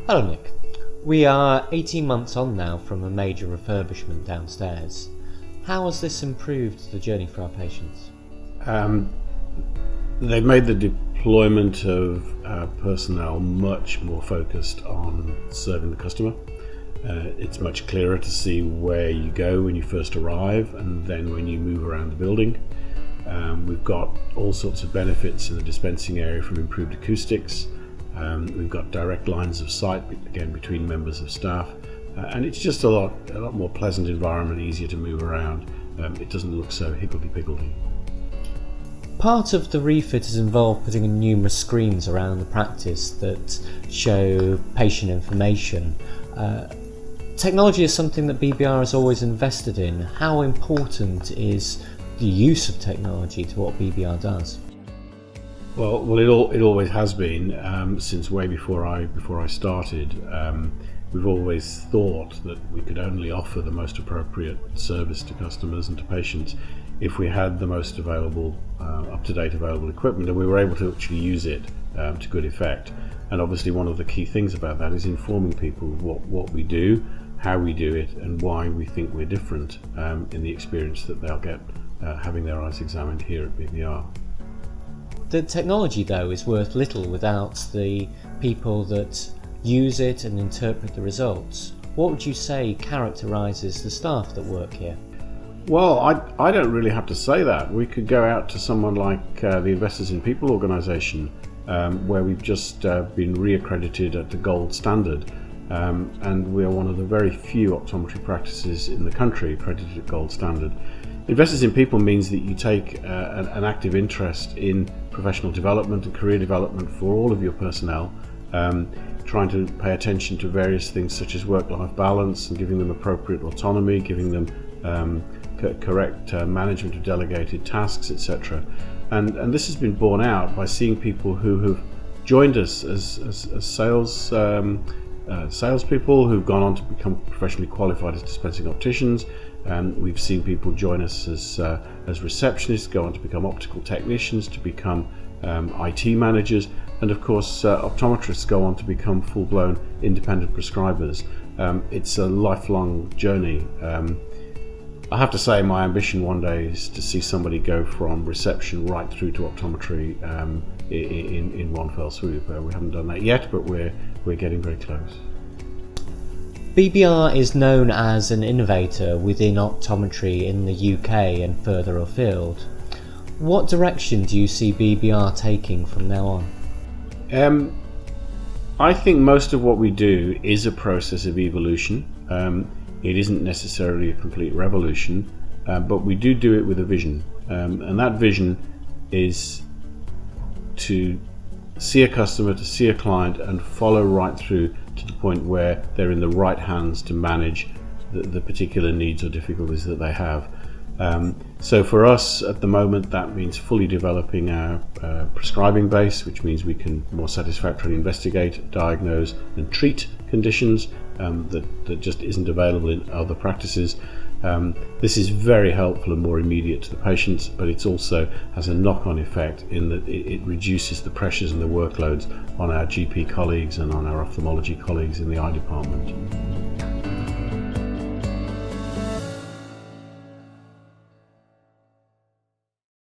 Hello Nick. We are 18 months on now from a major refurbishment downstairs. How has this improved the journey for our patients? They've made the deployment of personnel much more focused on serving the customer. It's much clearer to see where you go when you first arrive and then when you move around the building. We've got all sorts of benefits in the dispensing area from improved acoustics. We've got direct lines of sight, again, between members of staff, and it's just a lot more pleasant environment, easier to move around. It doesn't look so higgledy-piggledy. Part of the refit has involved putting in numerous screens around the practice that show patient information. Technology is something that BBR has always invested in. How important is the use of technology to what BBR does? Well, it always has been since way before I started. We've always thought that we could only offer the most appropriate service to customers and to patients if we had the most available, up-to-date available equipment, and we were able to actually use it to good effect. And obviously, one of the key things about that is informing people what we do, how we do it, and why we think we're different in the experience that they'll get having their eyes examined here at BBR. The technology, though, is worth little without the people that use it and interpret the results. What would you say characterises the staff that work here? Well, I don't really have to say that. We could go out to someone like the Investors in People organisation, where we've just been re-accredited at the gold standard, and we are one of the very few optometry practices in the country accredited at gold standard. Investors in People means that you take an active interest in professional development and career development for all of your personnel, trying to pay attention to various things such as work-life balance and giving them appropriate autonomy, giving them correct management of delegated tasks, etc. And this has been borne out by seeing people who have joined us as salespeople who've gone on to become professionally qualified as dispensing opticians. We've seen people join us as receptionists, go on to become optical technicians, to become IT managers, and of course optometrists go on to become full-blown independent prescribers. It's a lifelong journey. I have to say my ambition one day is to see somebody go from reception right through to optometry in one fell swoop. We haven't done that yet, but we're getting very close. BBR is known as an innovator within optometry in the UK and further afield. What direction do you see BBR taking from now on? I think most of what we do is a process of evolution. It isn't necessarily a complete revolution, but we do it with a vision. And that vision is to see a customer, to see a client, and follow right through to the point where they're in the right hands to manage the particular needs or difficulties that they have. So for us at the moment, that means fully developing our prescribing base, which means we can more satisfactorily investigate, diagnose and treat conditions that just isn't available in other practices. This is very helpful and more immediate to the patients, but it also has a knock-on effect in that it reduces the pressures and the workloads on our GP colleagues and on our ophthalmology colleagues in the eye department.